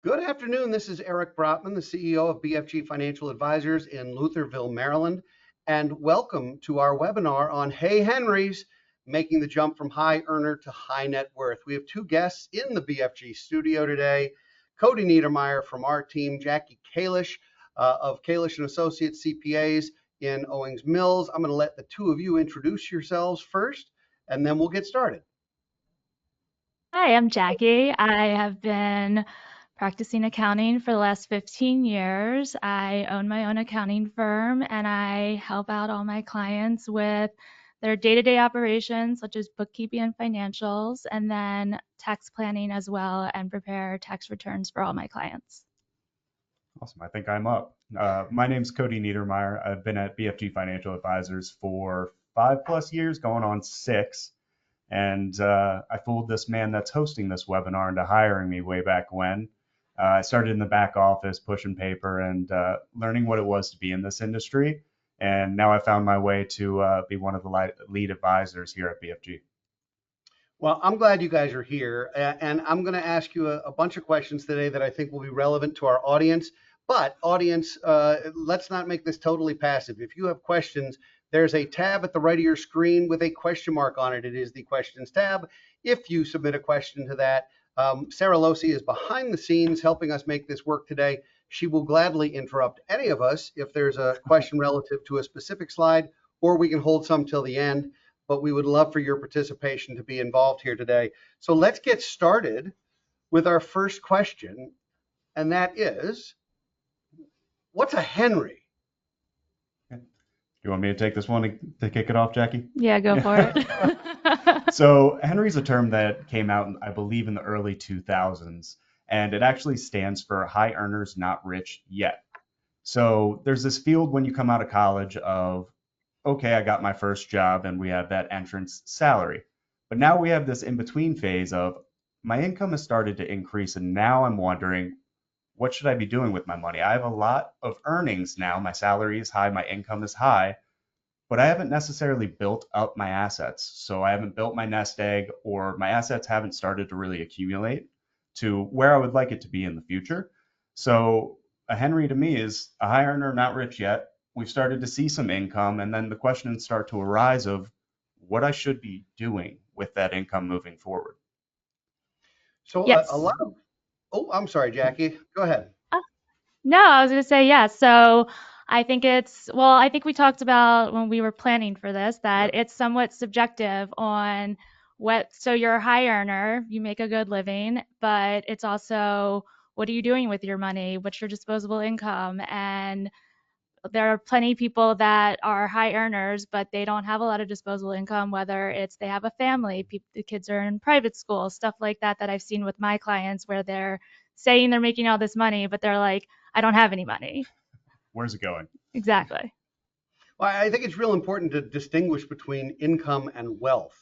Good afternoon. This is Eric Brotman, the CEO of BFG Financial Advisors in Lutherville, Maryland, and welcome to our webinar on Hey Henrys, making the jump from high earner to high net worth. We have two guests in the BFG studio today, Cody Niedermeier from our team, Jackie Kalish of Kalish and Associates CPAs in Owings Mills. I'm going to let the two of you introduce yourselves first, and then we'll get started. Hi, I'm Jackie. I have been practicing accounting for the last 15 years. I own my own accounting firm and I help out all my clients with their day-to-day operations, such as bookkeeping and financials, and then tax planning as well, and prepare tax returns for all my clients. Awesome. I think I'm up. My name's Cody Niedermeier. I've been at BFG Financial Advisors for 5+ years, going on 6. And I fooled this man that's hosting this webinar into hiring me way back when. I started in the back office pushing paper and learning what it was to be in this industry. And now I found my way to be one of the lead advisors here at BFG. Well, I'm glad you guys are here, and I'm going to ask you a bunch of questions today that I think will be relevant to our audience. But audience, let's not make this totally passive. If you have questions, there's a tab at the right of your screen with a question mark on it. It is the questions tab. If you submit a question to that, Sarah Losi is behind the scenes helping us make this work today. She will gladly interrupt any of us if there's a question relative to a specific slide, or we can hold some till the end. But we would love for your participation to be involved here today. So let's get started with our first question, and that is, what's a Henry? You want me to take this one to kick it off, Jackie? Yeah, go for it. So Henry's a term that came out, I believe, in the early 2000s, and it actually stands for high earners not rich yet. So there's this field when you come out of college of, okay, I got my first job and we have that entrance salary. But now we have this in-between phase of my income has started to increase and now I'm wondering, what should I be doing with my money? I have a lot of earnings now. My salary is high, my income is high, but I haven't necessarily built up my assets. So I haven't built my nest egg, or my assets haven't started to really accumulate to where I would like it to be in the future. So a Henry to me is a high earner, not rich yet. We've started to see some income, and then the questions start to arise of what I should be doing with that income moving forward. So Yes. a lot of, oh, I'm sorry, Jackie. Go ahead. No, I was going to say, yeah. So I think I think we talked about when we were planning for this that it's somewhat subjective on so you're a high earner, you make a good living, but it's also, what are you doing with your money? What's your disposable income? And there are plenty of people that are high earners, but they don't have a lot of disposable income, whether it's they have a family, the kids are in private school, stuff like that I've seen with my clients where they're saying they're making all this money, but they're like, I don't have any money. Where's it going? Exactly. Well, I think it's real important to distinguish between income and wealth.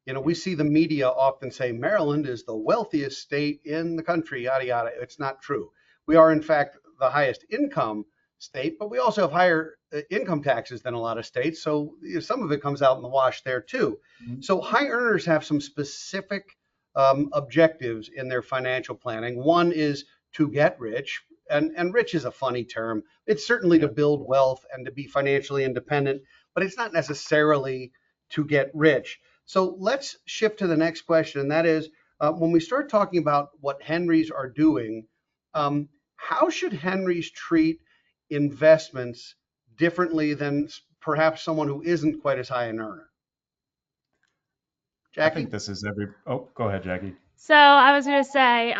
You know, we see the media often say Maryland is the wealthiest state in the country, yada, yada. It's not true. We are, in fact, the highest income state, but we also have higher income taxes than a lot of states. So some of it comes out in the wash there too. So high earners have some specific objectives in their financial planning. One is to get rich, and rich is a funny term. It's certainly to build wealth and to be financially independent, but it's not necessarily to get rich. So let's shift to the next question, and that is, when we start talking about what Henrys are doing, how should Henrys treat investments differently than perhaps someone who isn't quite as high an earner? Jackie? I think this is oh, go ahead, Jackie. So I was going to say,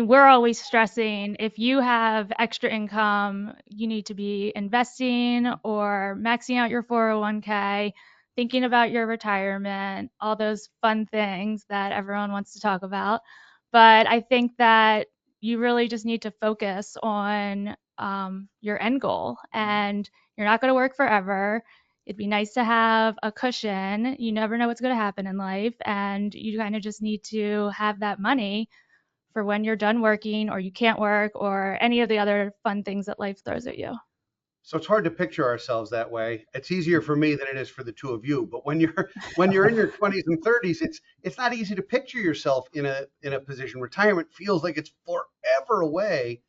we're always stressing if you have extra income, you need to be investing or maxing out your 401k, thinking about your retirement, all those fun things that everyone wants to talk about. But I think that you really just need to focus on your end goal, and you're not going to work forever. It'd be nice to have a cushion. You never know what's going to happen in life, and you kind of just need to have that money for when you're done working or you can't work or any of the other fun things that life throws at you. So it's hard to picture ourselves that way. It's easier for me than it is for the two of you. But when you're in your 20s and 30s, it's not easy to picture yourself in a position. Retirement feels like it's forever away.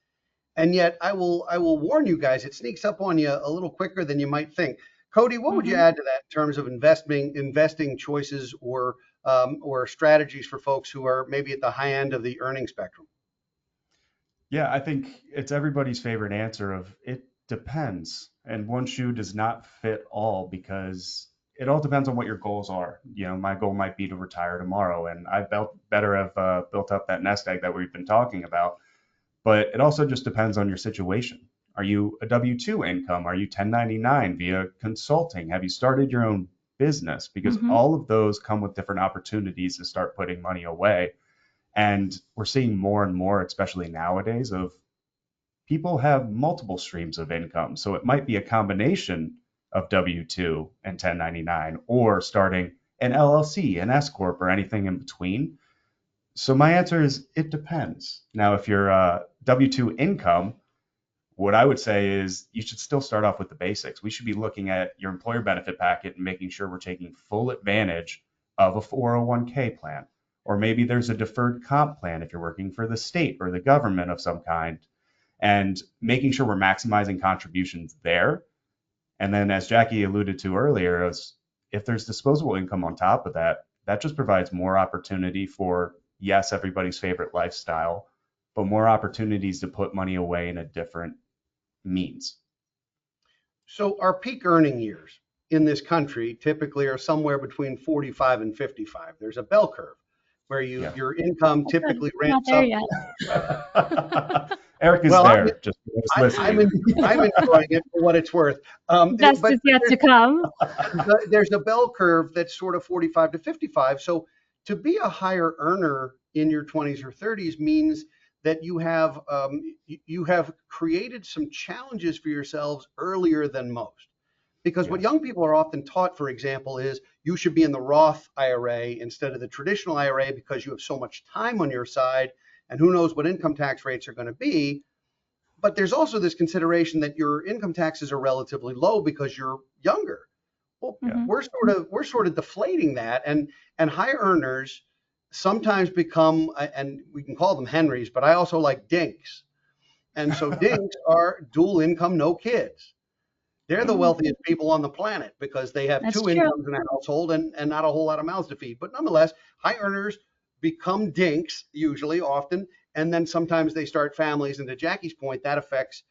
And yet I will warn you guys, it sneaks up on you a little quicker than you might think. Cody, what would you Hmm. add to that in terms of investing choices or strategies for folks who are maybe at the high end of the earning spectrum? Yeah, I think it's everybody's favorite answer of it depends. And one shoe does not fit all because it all depends on what your goals are. My goal might be to retire tomorrow, and I better have built up that nest egg that we've been talking about. But it also just depends on your situation. Are you a W 2 income? Are you 1099 via consulting? Have you started your own business? Because Hmm. all of those come with different opportunities to start putting money away. And we're seeing more and more, especially nowadays, of people have multiple streams of income. So it might be a combination of W 2 and 1099 or starting an LLC, an S Corp, or anything in between. So my answer is it depends. Now, if you're W 2 income, what I would say is you should still start off with the basics. We should be looking at your employer benefit packet and making sure we're taking full advantage of a 401k plan. Or maybe there's a deferred comp plan if you're working for the state or the government of some kind, and making sure we're maximizing contributions there. And then, as Jackie alluded to earlier, if there's disposable income on top of that, that just provides more opportunity for, yes, everybody's favorite lifestyle, but more opportunities to put money away in a different means. So our peak earning years in this country typically are somewhere between 45 and 55. There's a bell curve where Yeah. your income I'm typically not ramps there up. yet. Eric is Well, there, just I'm listening. I'm enjoying it for what it's worth. Best But is yet to come. there's a bell curve that's sort of 45 to 55. So to be a higher earner in your 20s or 30s means that you have created some challenges for yourselves earlier than most. Because what Yes. young people are often taught, for example, is you should be in the Roth IRA instead of the traditional IRA because you have so much time on your side, and who knows what income tax rates are going to be. But there's also this consideration that your income taxes are relatively low because you're younger. Well, Yeah. Hmm. we're sort of deflating that, and high earners sometimes become, and we can call them Henrys, but I also like dinks. And so dinks are dual income, no kids. They're the Yep. Mm, wealthiest people on the planet because they have that's two true. incomes in a household and not a whole lot of mouths to feed. But nonetheless, high earners become dinks usually, often, and then sometimes they start families. And to Jackie's point, that affects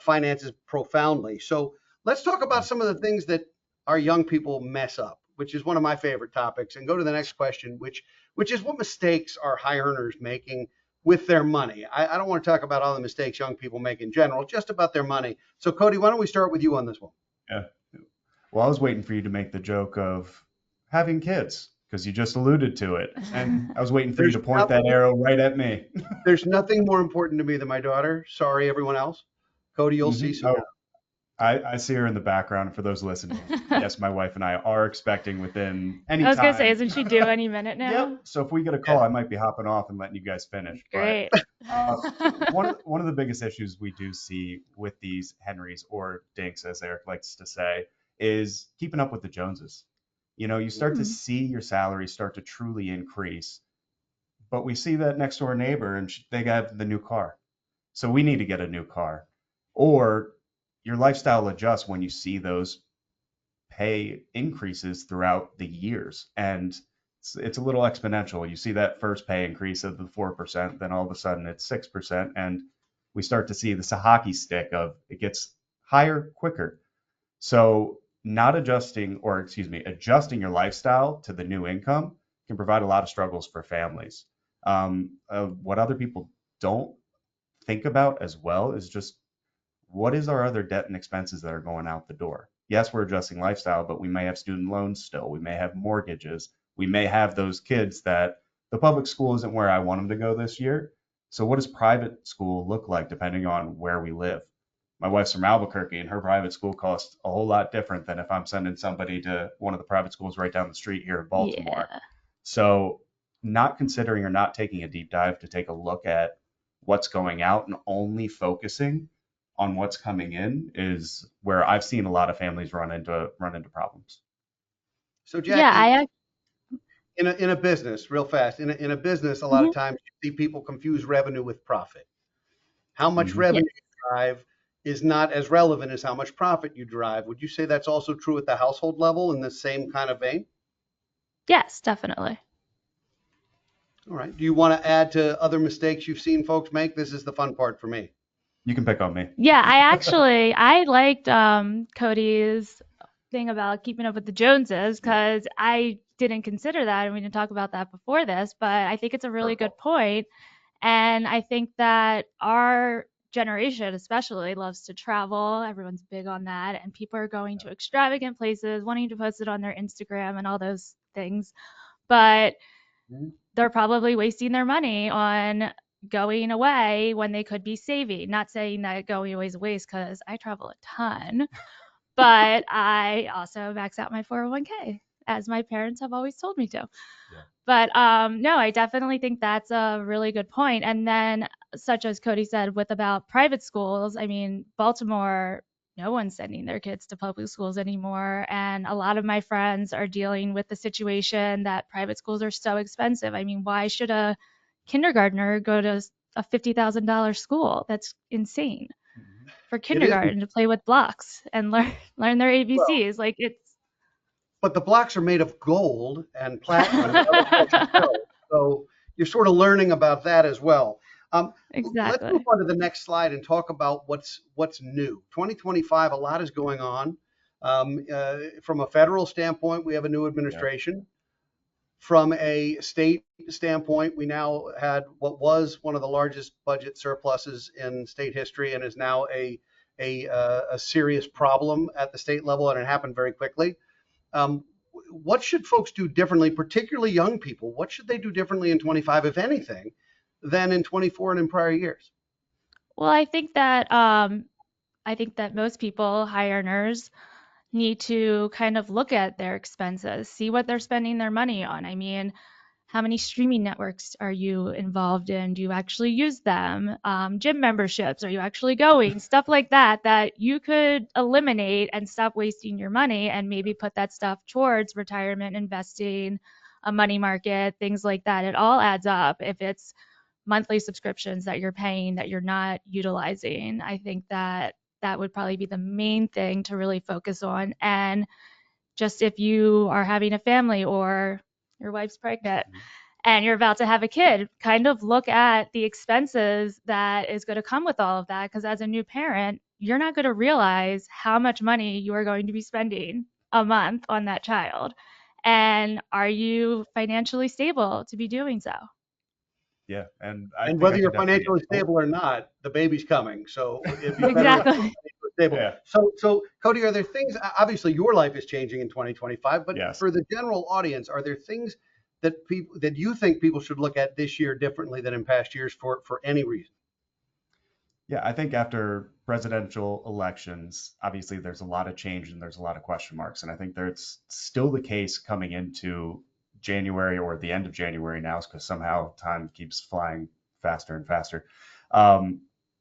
finances profoundly. So let's talk about some of the things that our young people mess up, which is one of my favorite topics, and go to the next question, which is what mistakes are high earners making with their money. I don't want to talk about all the mistakes young people make in general, just about their money. So Cody, why don't we start with you on this one? Yeah. Well, I was waiting for you to make the joke of having kids because you just alluded to it. And I was waiting for you There's to point that nothing arrow right at me. there's nothing more important to me than my daughter. Sorry, everyone else. Cody, you'll see soon. Oh, I see her in the background for those listening. Yes, my wife and I are expecting within any I was gonna say, time. isn't she due any minute now? Yep. So if we get a call, I might be hopping off and letting you guys finish. But Great. uh, one of the biggest issues we do see with these Henrys or Dinks, as Eric likes to say, is keeping up with the Joneses. You start to Hmm. see your salary start to truly increase, but we see that next door neighbor and they got the new car. So we need to get a new car. Or your lifestyle adjusts when you see those pay increases throughout the years. And it's a little exponential. You see that first pay increase of the 4%, then all of a sudden it's 6%. And we start to see this hockey stick of it gets higher quicker. So not adjusting, or excuse me, adjusting your lifestyle to the new income can provide a lot of struggles for families. What other people don't think about as well is just what is our other debt and expenses that are going out the door? Yes, we're adjusting lifestyle, but we may have student loans still. We may have mortgages. We may have those kids that the public school isn't where I want them to go this year. So, what does private school look like depending on where we live? My wife's from Albuquerque, and her private school costs a whole lot different than if I'm sending somebody to one of the private schools right down the street here in Baltimore. Yeah. So, not considering or not taking a deep dive to take a look at what's going out and only focusing on what's coming in is where I've seen a lot of families run into problems. So Yeah, Jackie, in a business, real fast, in a business, a lot of mhm. times you see people confuse revenue with profit. How much Hmm. Yes, revenue you drive is not as relevant as how much profit you drive. Would you say that's also true at the household level in the same kind of vein? yes, definitely. All right. Do you want to add to other mistakes you've seen folks make? This is the fun part for me. You can pick on me. Yeah, I liked Cody's thing about keeping up with the Joneses Yeah. because I didn't consider that, and we didn't talk about that before this, but I think it's a really Hurtful. good point. And I think that our generation especially loves to travel. Everyone's big on that, and people are going to extravagant places, wanting to post it on their Instagram and all those things. But Mhm. they're probably wasting their money on going away when they could be saving. Not saying that going away is a waste because I travel a ton, but I also max out my 401k, as my parents have always told me to. Yeah. But no, I definitely think that's a really good point. And then, such as Cody said, with about private schools, I mean, Baltimore, no one's sending their kids to public schools anymore. And a lot of my friends are dealing with the situation that private schools are so expensive. I mean, why should a kindergartner go to a $50,000 school? That's insane for It is. kindergarten to play with blocks and learn their Well, ABCs. Like it's but the blocks are made of gold and platinum and other precious metals. So you're sort of learning about that as well. Um, let's move exactly. on to the next slide and talk about what's new. 2025, a lot is going on. From a federal standpoint, we have a new Yeah. administration. From a state standpoint, we now had what was one of the largest budget surpluses in state history and is now a serious problem at the state level, and it happened very quickly. Um, what should folks do differently, particularly young people? What should they do differently in 25, if anything, than in 24 and in prior years? Well, I think that most people, high earners, need to kind of look at their expenses, see what they're spending their money on. I mean, how many streaming networks are you involved in? Do you actually use them? Gym memberships, are you actually going? Stuff like that, that you could eliminate and stop wasting your money and maybe put that stuff towards retirement investing, a money market, things like that. It all adds up if it's monthly subscriptions that you're paying that you're not utilizing. I think that that would probably be the main thing to really focus on. And just if you are having a family or your wife's pregnant and you're about to have a kid, kind of look at the expenses that is going to come with all of that. Because as a new parent, you're not going to realize how much money you are going to be spending a month on that child. And are you financially stable to be doing so? Yeah. And I And think whether I could you're definitely. financially Oh, stable or not, the baby's coming. So it'd be better if you're Exactly. financially stable. yeah. So Cody, are there things, obviously your life is changing in 2025, but Yes. for the general audience, are there things that you think people should look at this year differently than in past years for any reason? Yeah, I think after presidential elections, obviously there's a lot of change and there's a lot of question marks. And I think that's still the case coming into January or the end of January now, because somehow time keeps flying faster and faster. Um,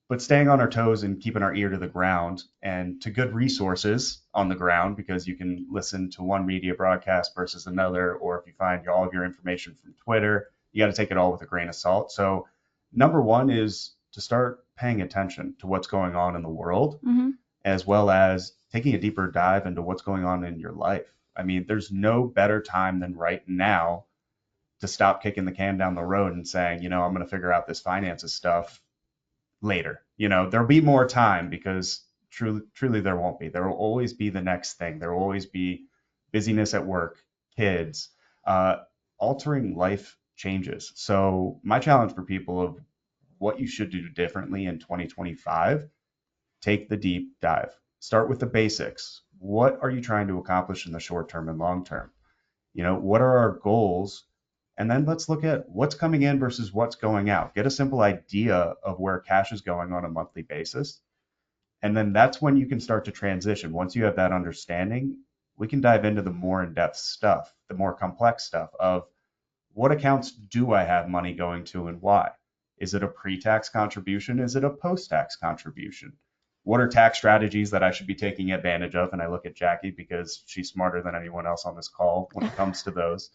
but staying on our toes and keeping our ear to the ground and to good resources on the ground, because you can listen to one media broadcast versus another, or if you find all of your information from Twitter, you got to take it all with a grain of salt. So number one is to start paying attention to what's going on in the world, Hmm. as well as taking a deeper dive into what's going on in your life. I mean, there's no better time than right now to stop kicking the can down the road and saying, I'm going to figure out this finances stuff later. There'll be more time because truly there won't be. There will always be the next thing. There will always be busyness at work, kids, uh, altering life changes. So my challenge for people of what you should do differently in 2025, take the deep dive. Start with the basics. What are you trying to accomplish in the short term and long term? What are our goals? And then let's look at what's coming in versus what's going out. Get a simple idea of where cash is going on a monthly basis. And then that's when you can start to transition. Once you have that understanding, we can dive into the more in depth stuff, the more complex stuff of what accounts do I have money going to and why? Is it a pre tax contribution? Is it a post tax contribution? what are tax strategies that I should be taking advantage of? And I look at Jackie because she's smarter than anyone else on this call when it comes to those.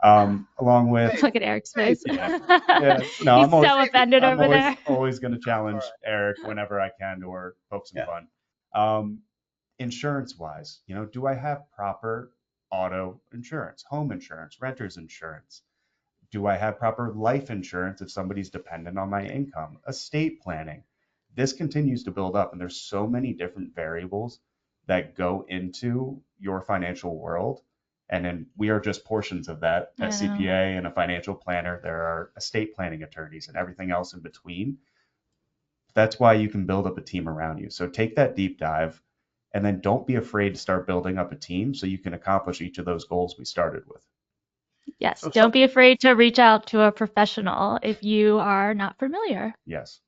Along with, Look at Eric's face. yeah, no, He's so offended I'm over there. always going to challenge Eric whenever I can or poke some fun. Insurance wise, do I have proper auto insurance, home insurance, renter's insurance? Do I have proper life insurance if somebody's dependent on my income? Estate planning. This continues to build up, and there's so many different variables that go into your financial world. And then we are just portions of that. A CPA and a financial planner. There are estate planning attorneys and everything else in between. That's why you can build up a team around you. So take that deep dive, and then don't be afraid to start building up a team so you can accomplish each of those goals we started with. Yes, don't be afraid to reach out to a professional if you are not familiar. Yes.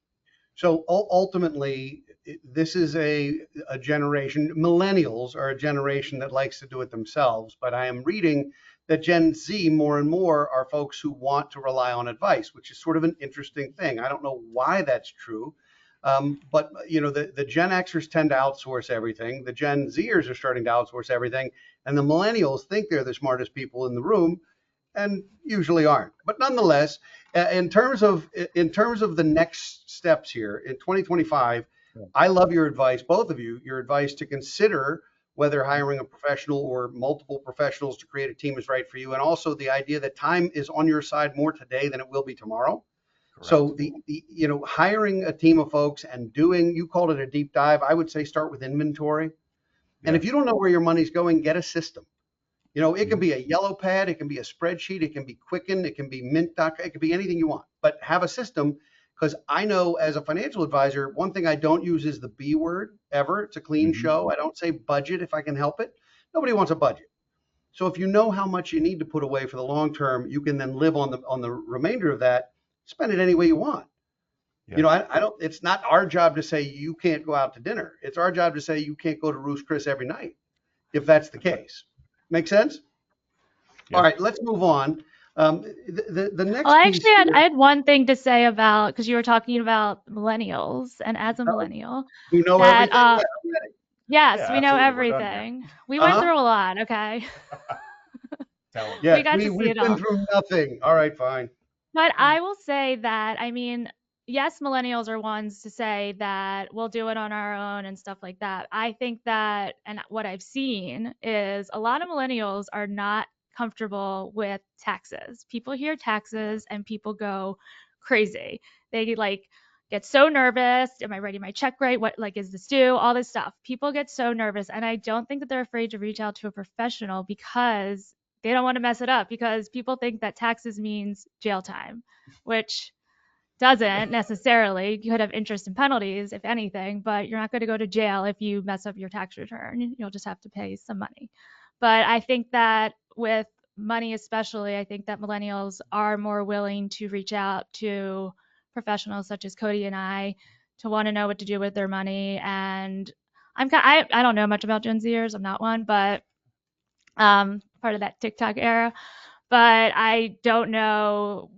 So ultimately, this is a generation, millennials are a generation that likes to do it themselves, but I am reading that Gen Z more and more are folks who want to rely on advice, which is sort of an interesting thing. I don't know why that's true, but the Gen Xers tend to outsource everything. The Gen Zers are starting to outsource everything, and the millennials think they're the smartest people in the room, and usually aren't. But nonetheless, in terms of the next steps here in 2025, I love your advice, both of you, your advice to consider whether hiring a professional or multiple professionals to create a team is right for you, and also the idea that time is on your side more today than it will be tomorrow. Correct. So the hiring a team of folks and doing, you called it a deep dive, I would say start with inventory. Yeah. And if you don't know where your money's going, get a system. It can be a yellow pad, it can be a spreadsheet, it can be Quicken, it can be Mint.com, it can be anything you want, but have a system. Because I know as a financial advisor, one thing I don't use is the B word ever. It's a clean show. I don't say budget if I can help it. Nobody wants a budget. So if you know how much you need to put away for the long term, you can then live on the remainder of that, spend it any way you want. Yeah. I don't. It's not our job to say you can't go out to dinner. It's our job to say you can't go to Ruth's Chris every night, if that's the case. Make sense? Yeah. All right, let's move on. The next piece actually, I had one thing to say about, because you were talking about millennials, and as a millennial, you know everything. Yes, we know everything. We went through a lot. Okay. Yeah, we got to see we've it been all. through nothing. All right, fine. But I will say that, yes, millennials are ones to say that we'll do it on our own and stuff like that. I think that, and what I've seen is a lot of millennials are not comfortable with taxes. People hear taxes and people go crazy. They get so nervous. Am I writing my check right? What is this due? All this stuff. People get so nervous, and I don't think that they're afraid to reach out to a professional because they don't want to mess it up, because people think that taxes means jail time, which doesn't necessarily. You could have interest and penalties, if anything, but you're not going to go to jail if you mess up your tax return. You'll just have to pay some money. But I think that with money especially, I think that millennials are more willing to reach out to professionals such as Cody and I to want to know what to do with their money. And I don't know much about Gen Zers. I'm not one, but part of that TikTok era. But I don't know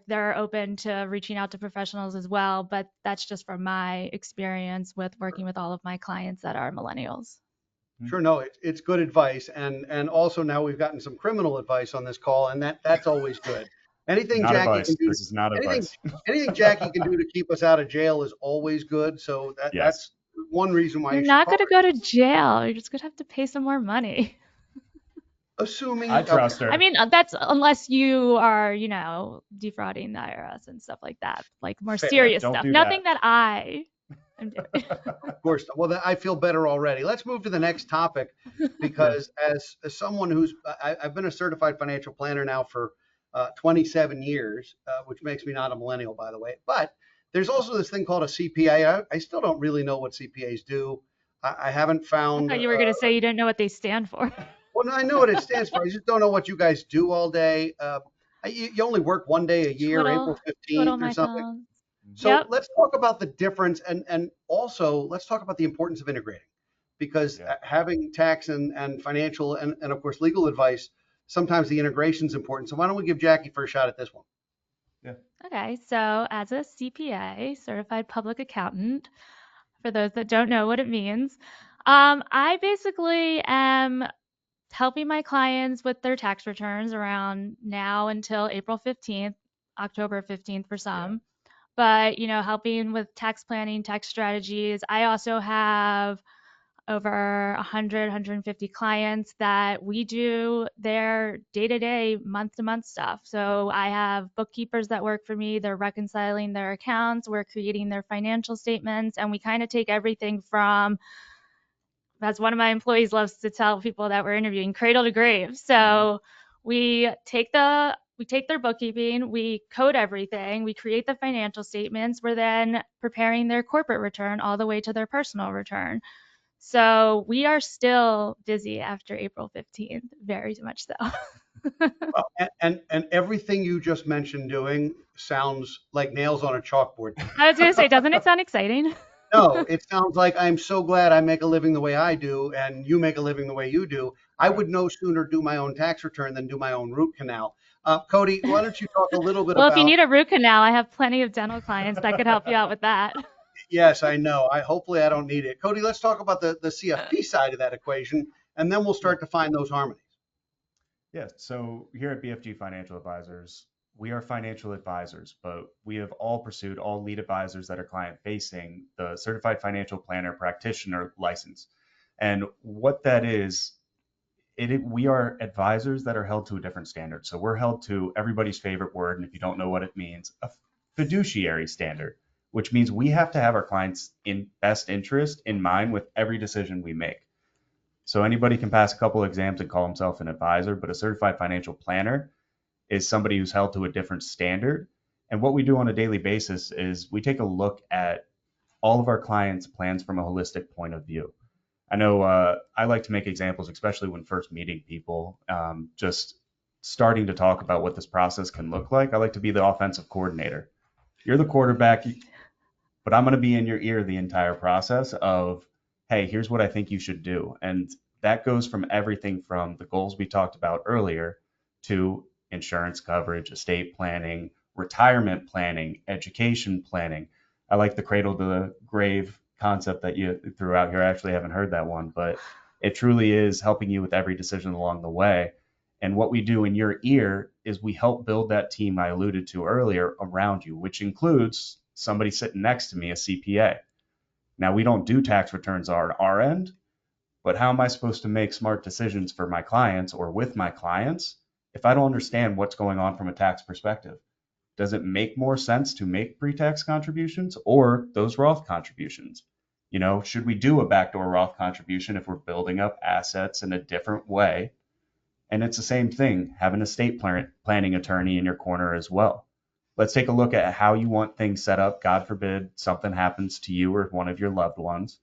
they're open to reaching out to professionals as well. But that's just from my experience with working with all of my clients that are millennials. Sure, no, it's good advice, and also now we've gotten some criminal advice on this call, and that's always good. Anything not Jackie advice. can do, this is not advice. Anything Jackie can do to keep us out of jail is always good. So that's one reason why you're not going to go to jail. You're just going to have to pay some more money. Assuming I trust her. That's unless you are, defrauding the IRS and stuff like that, more Fair. serious Don't stuff. do Nothing that I am doing. Of course. Well, I feel better already. Let's move to the next topic, because as someone I've been a certified financial planner now for 27 years, which makes me not a millennial, by the way. But there's also this thing called a CPA. I still don't really know what CPAs do. I haven't found. I thought you were going to say you didn't know what they stand for. Well, no, I know what it stands for. I just don't know what you guys do all day. You only work one day a year, April 15th or something. So let's talk about the difference, and also let's talk about the importance of integrating, because having tax and financial and of course legal advice, sometimes the integration is important. So why don't we give Jackie first shot at this one? Yeah. Okay. So as a CPA, certified public accountant, for those that don't know what it means. I basically am helping my clients with their tax returns around now until April 15th, October 15th for some. But, helping with tax planning, tax strategies. I also have over 100, 150 clients that we do their day-to-day, month-to-month stuff. So I have bookkeepers that work for me. They're reconciling their accounts. We're creating their financial statements. And we kind of take everything from, as one of my employees loves to tell people that we're interviewing, cradle to grave. So we take their bookkeeping, we code everything, we create the financial statements. We're then preparing their corporate return all the way to their personal return. So we are still busy after April 15th, very much so. Well, and everything you just mentioned doing sounds like nails on a chalkboard. I was going to say, doesn't it sound exciting? No, it sounds like I'm so glad I make a living the way I do and you make a living the way you do. I would no sooner do my own tax return than do my own root canal. Cody, why don't you talk a little bit Well, if you about, need a root canal, I have plenty of dental clients that could help you out with that. yes, I know. Hopefully I don't need it. Cody, let's talk about the CFP side of that equation, and then we'll start to find those harmonies. Yeah, so here at BFG Financial Advisors, we are financial advisors, but we have all pursued, all lead advisors that are client facing, the Certified Financial Planner Practitioner license. And what that is, we are advisors that are held to a different standard. So we're held to everybody's favorite word, and if you don't know what it means, a fiduciary standard, which means we have to have our clients' best interest in mind with every decision we make. So anybody can pass a couple of exams and call himself an advisor, but a certified financial planner is somebody who's held to a different standard. And what we do on a daily basis is we take a look at all of our clients' plans from a holistic point of view. I know I like to make examples, especially when first meeting people, just starting to talk about what this process can look like. I like to be the offensive coordinator. You're the quarterback, but I'm going to be in your ear the entire process of, hey, here's what I think you should do. And that goes from everything from the goals we talked about earlier to insurance coverage, estate planning, retirement planning, education planning. I like the cradle to the grave concept that you threw out here. I actually haven't heard that one, but it truly is helping you with every decision along the way. And what we do in your ear is we help build that team I alluded to earlier around you, which includes somebody sitting next to me, a CPA. Now, we don't do tax returns on our end, but how am I supposed to make smart decisions for my clients or with my clients if I don't understand what's going on from a tax perspective? Does it make more sense to make pre-tax contributions or those Roth contributions? Should we do a backdoor Roth contribution if we're building up assets in a different way? And it's the same thing, have an estate planning attorney in your corner as well. Let's take a look at how you want things set up. God forbid something happens to you or one of your loved ones.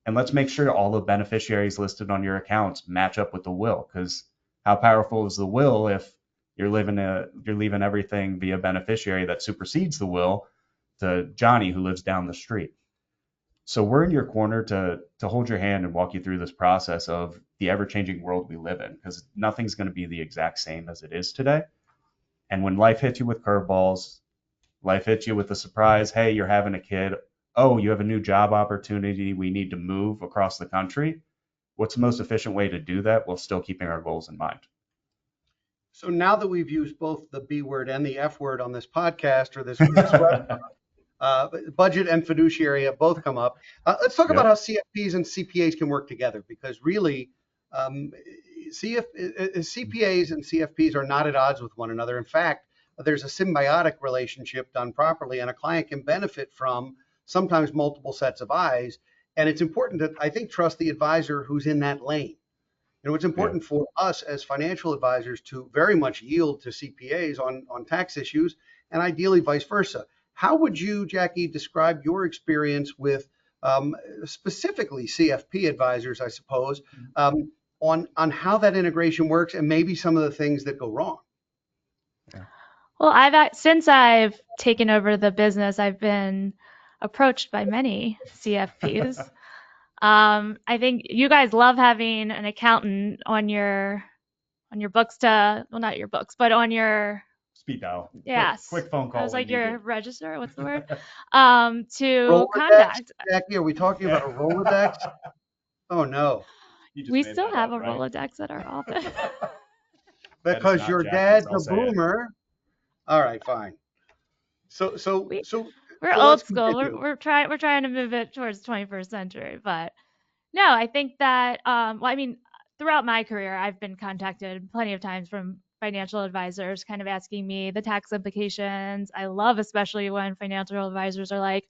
And let's make sure all the beneficiaries listed on your accounts match up with the will, because how powerful is the will if you're leaving everything via beneficiary that supersedes the will to Johnny who lives down the street? So we're in your corner to hold your hand and walk you through this process of the ever-changing world we live in, because nothing's going to be the exact same as it is today. And when life hits you with curveballs, life hits you with a surprise, hey, you're having a kid, oh, you have a new job opportunity, we need to move across the country. What's the most efficient way to do that while still keeping our goals in mind? So now that we've used both the B word and the F word on this podcast or this webinar, budget and fiduciary have both come up. Let's talk about how CFPs and CPAs can work together, because really CPAs and CFPs are not at odds with one another. In fact, there's a symbiotic relationship done properly, and a client can benefit from sometimes multiple sets of eyes. And it's important to, I think, trust the advisor who's in that lane. It's important for us as financial advisors to very much yield to CPAs on tax issues, and ideally vice versa. How would you, Jackie, describe your experience with specifically CFP advisors, I suppose, on how that integration works and maybe some of the things that go wrong? Well, since I've taken over the business, I've been approached by many CFPs. I think you guys love having an accountant on your books well, not your books, but on your speed dial. Yes. Quick phone call. I was like, when needed. your register, what's the word? To Rolodex, contact. Jackie, are we talking about a Rolodex? Oh no, You just We made still that have up, a right? Rolodex at our office. That is because not your Jackie's, dad's I'll a say it. boomer. All right, fine. So so We so we're so old let's school. continue. We're trying to move it towards the 21st century, but no, I think that well, I mean, throughout my career, I've been contacted plenty of times from financial advisors kind of asking me the tax implications. I love especially when financial advisors are like,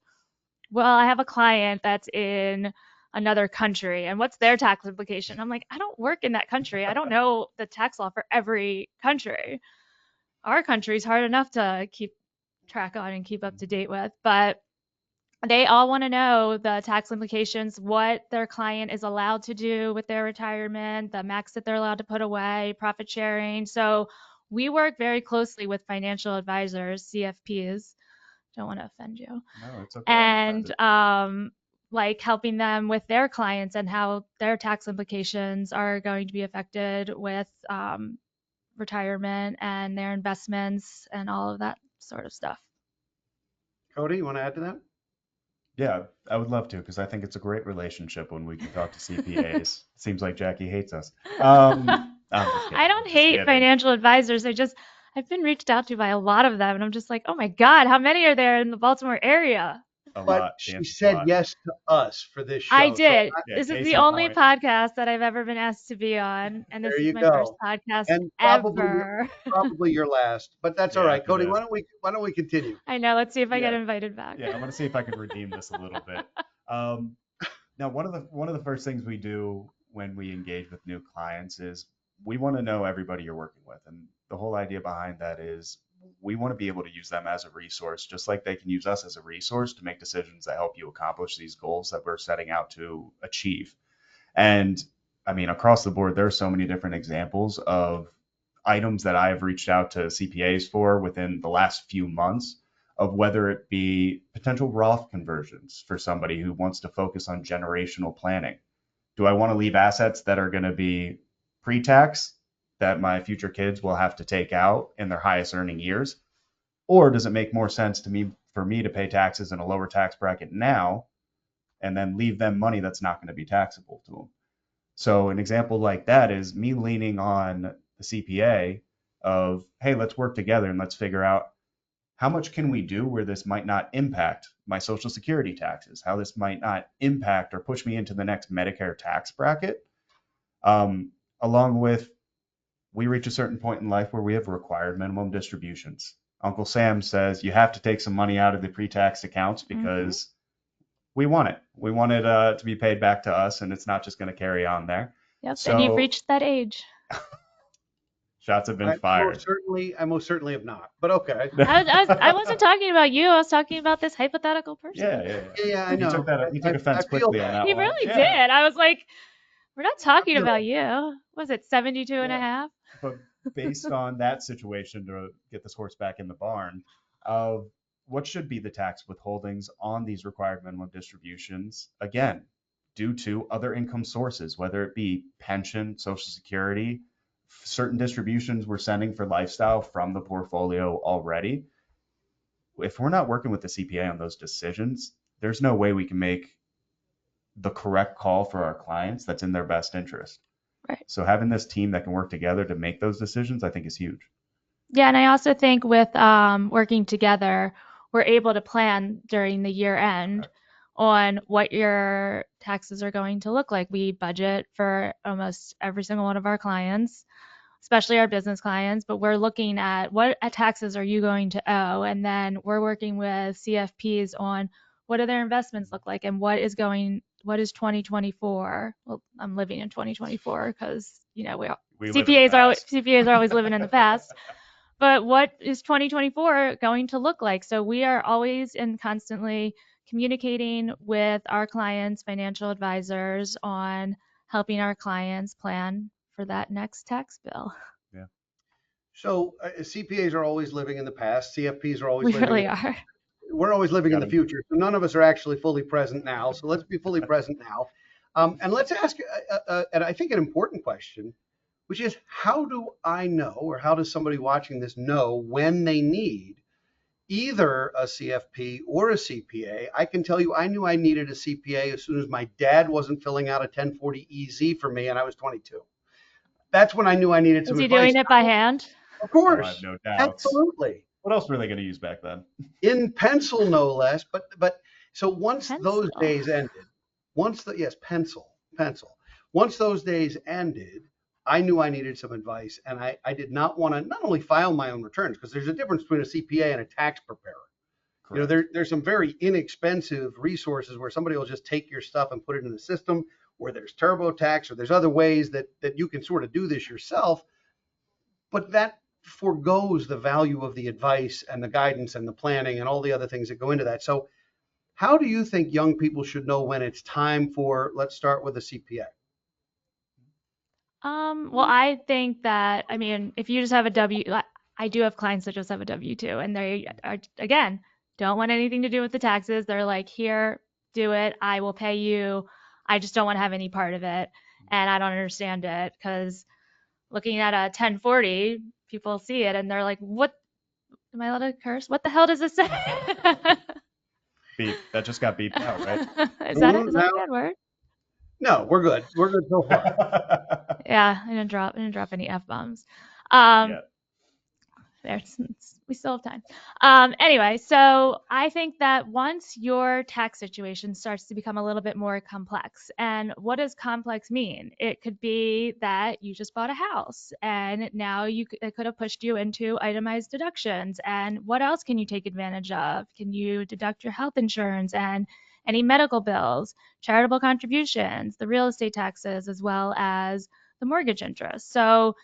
"Well, I have a client that's in another country and what's their tax implication?" I'm like, "I don't work in that country. I don't know the tax law for every country. Our country's hard enough to keep track on and keep up to date with, but they all want to know the tax implications, what their client is allowed to do with their retirement, the max that they're allowed to put away, profit sharing. So we work very closely with financial advisors, CFPs. Don't want to offend you. No, it's okay. I'm And offended. like helping them with their clients and how their tax implications are going to be affected with retirement and their investments and all of that sort of stuff. Cody, you want to add to that? Yeah, I would love to because I think it's a great relationship when we can talk to CPAs. Seems like Jackie hates us. I'm just kidding. I don't Just hate kidding. financial advisors. I've been reached out to by a lot of them, and I'm just like, oh my God, how many are there in the Baltimore area? A But lot. The she answer's a said lot. yes to us for this I show. So did. Yeah, This is case the in only point. podcast that I've ever been asked to be on, and this there is you my first go. podcast And ever. probably your last, but that's all Yeah, right. after Cody, this. why don't we continue? I know. Let's see if I get Yeah. invited back. Yeah, I'm gonna see if I can redeem this a little bit. Now, one of the first things we do when we engage with new clients is we want to know everybody you're working with, and the whole idea behind that is we want to be able to use them as a resource, just like they can use us as a resource to make decisions that help you accomplish these goals that we're setting out to achieve. And I mean, across the board, there are so many different examples of items that I've reached out to CPAs for within the last few months of whether it be potential Roth conversions for somebody who wants to focus on generational planning. Do I want to leave assets that are going to be pre-tax that my future kids will have to take out in their highest earning years? Or does it make more sense to me for me to pay taxes in a lower tax bracket now and then leave them money that's not going to be taxable to them? So an example like that is me leaning on the CPA of, hey, let's work together and let's figure out how much can we do where this might not impact my Social Security taxes, how this might not impact or push me into the next Medicare tax bracket. Along with, we reach a certain point in life where we have required minimum distributions. Uncle Sam says you have to take some money out of the pre-tax accounts because we want it. We want it to be paid back to us, and it's not just going to carry on there. Yep. So, And you've reached that age. shots have been fired. I most certainly have not. But okay. I wasn't talking about you. I was talking about this hypothetical person. Yeah, I know. You took offense I feel quickly on that He one. really Yeah. did. I was like, we're not talking feel about it. you. Was it 72 and a Yeah. half? But based on that situation, to get this horse back in the barn, of what should be the tax withholdings on these required minimum distributions, again, due to other income sources, whether it be pension, Social Security, certain distributions we're sending for lifestyle from the portfolio already. If we're not working with the CPA on those decisions, there's no way we can make the correct call for our clients that's in their best interest. Right. So having this team that can work together to make those decisions, I think is huge. Yeah, and I also think with working together, we're able to plan during the year end on what your taxes are going to look like. We budget for almost every single one of our clients, especially our business clients, but we're looking at what taxes are you going to owe, and then we're working with CFPs on what do their investments look like and what is 2024. Well, I'm living in 2024 because We live in the CPAs are always living in the past. But what is 2024 going to look like? So we are always and constantly communicating with our clients, financial advisors, on helping our clients plan for that next tax bill. Yeah. So CPAs are always living in the past. CFPs are always We living. really are. We're always living in the future. So none of us are actually fully present now. So let's be fully present now. And let's ask, and I think an important question. which is how do I know, or how does somebody watching this know when they need either a CFP or a CPA? I can tell you I knew I needed a CPA as soon as my dad wasn't filling out a 1040 EZ for me and I was 22. That's when I knew I needed Is some he advice. doing it by hand? Of Oh, I have course, no doubts. absolutely. What else were they going to use back then? In pencil, no less. But so once those Pencil. days ended, yes, pencil. Once those days ended, I knew I needed some advice, and I did not want to not only file my own returns, because there's a difference between a CPA and a tax preparer. You know, Correct. there's some very inexpensive resources where somebody will just take your stuff and put it in the system, where there's TurboTax, or there's other ways that you can sort of do this yourself, but that forgoes the value of the advice and the guidance and the planning and all the other things that go into that. So how do you think young people should know when it's time for, let's start with a CPA? Well, I think that, I mean, if you just have a I do have clients that just have a W-2 and they are, again, don't want anything to do with the taxes. They're like, here, do it. I will pay you. I just don't want to have any part of it. And I don't understand it because looking at a 1040, people see it and they're like, what? Am I allowed to curse? What the hell does this say? Beep. That just got beeped out, right? Is that a bad word? No, we're good. We're good so far. Yeah, I didn't drop any F-bombs. Yeah. We still have time. Anyway, so I think that once your tax situation starts to become a little bit more complex, and what does complex mean? It could be that you just bought a house and now it could have pushed you into itemized deductions. And what else can you take advantage of? Can you deduct your health insurance and any medical bills, charitable contributions, the real estate taxes, as well as the mortgage interest? So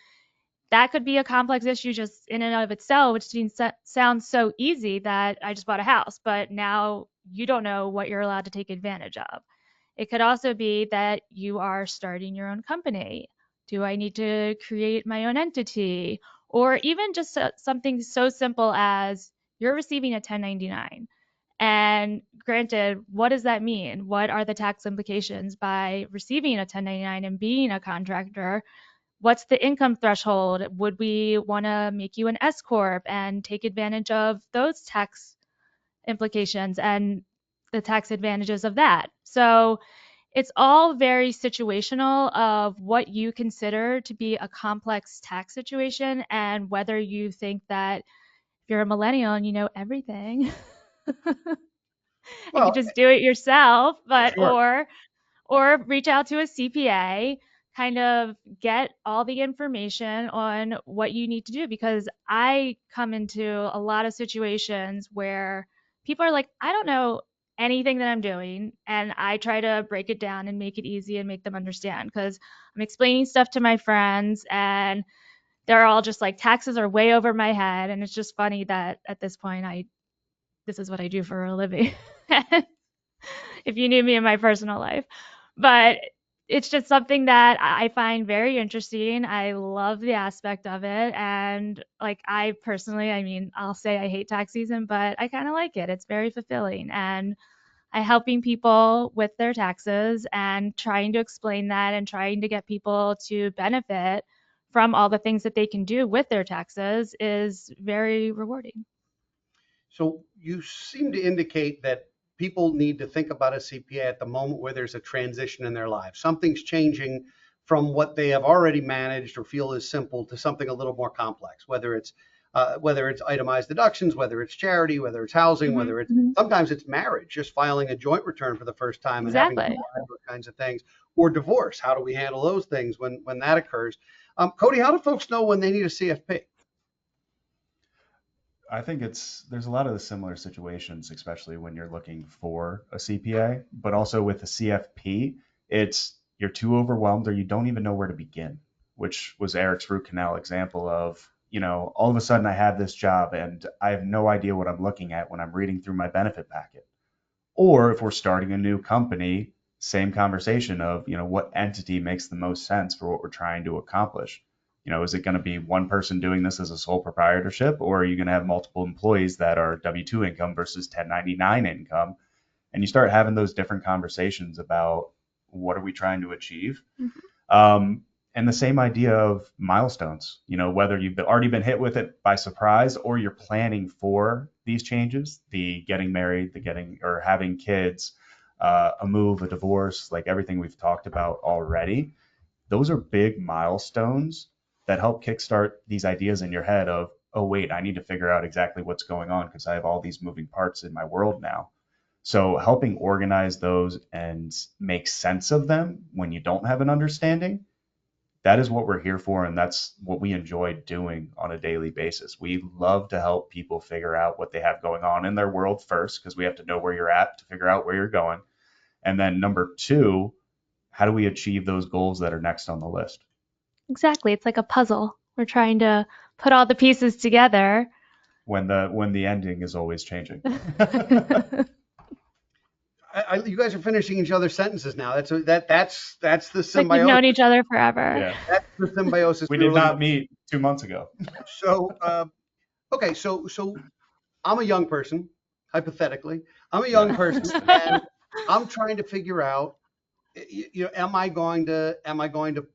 that could be a complex issue just in and of itself, which sounds so easy that I just bought a house, but now you don't know what you're allowed to take advantage of. It could also be that you are starting your own company. Do I need to create my own entity? Or even just something so simple as you're receiving a 1099. And granted, what does that mean? What are the tax implications by receiving a 1099 and being a contractor? What's the income threshold? Would we want to make you an S corp and take advantage of those tax implications and the tax advantages of that? So it's all very situational of what you consider to be a complex tax situation and whether you think that if you're a millennial and you know everything and you Well, just do it yourself, sure. or reach out to a CPA, kind of get all the information on what you need to do. Because I come into a lot of situations where people are like, I don't know anything that I'm doing. And I try to break it down and make it easy and make them understand because I'm explaining stuff to my friends and they're all just like, taxes are way over my head. And it's just funny that at this point, this is what I do for a living. If you knew me in my personal life. But it's just something that I find very interesting. I love the aspect of it. And like I personally, I mean, I'll say I hate tax season, but I kind of like it. It's very fulfilling. And I helping people with their taxes and trying to explain that and trying to get people to benefit from all the things that they can do with their taxes is very rewarding. So you seem to indicate that people need to think about a CPA at the moment where there's a transition in their lives. Something's changing from what they have already managed or feel is simple to something a little more complex, whether it's itemized deductions, whether it's charity, whether it's housing, Mm-hmm. whether it's sometimes it's marriage, just filing a joint return for the first time and having to Exactly. apply those kinds of things, or divorce. How do we handle those things when that occurs? Cody, how do folks know when they need a CFP? I think there's a lot of the similar situations, especially when you're looking for a CPA, but also with a CFP, you're too overwhelmed or you don't even know where to begin, which was Eric's root canal example of, all of a sudden I have this job and I have no idea what I'm looking at when I'm reading through my benefit packet. Or if we're starting a new company, same conversation of, what entity makes the most sense for what we're trying to accomplish. Is it going to be one person doing this as a sole proprietorship, or are you going to have multiple employees that are W-2 income versus 1099 income? And you start having those different conversations about what are we trying to achieve. Mm-hmm. And the same idea of milestones, whether you've already been hit with it by surprise or you're planning for these changes, the getting married, the getting or having kids, a move, a divorce, like everything we've talked about already. Those are big milestones that help kickstart these ideas in your head of, oh, wait, I need to figure out exactly what's going on because I have all these moving parts in my world now. So helping organize those and make sense of them when you don't have an understanding, that is what we're here for. And that's what we enjoy doing on a daily basis. We love to help people figure out what they have going on in their world first, because we have to know where you're at to figure out where you're going. And then number two, how do we achieve those goals that are next on the list? Exactly. It's like a puzzle. We're trying to put all the pieces together. When the ending is always changing. You guys are finishing each other's sentences now. That's the symbiosis. Like we've known each other forever. Yeah. That's the symbiosis. We did not meet 2 months ago. So, okay, so I'm a young person, hypothetically. I'm a young person, and I'm trying to figure out, am I going to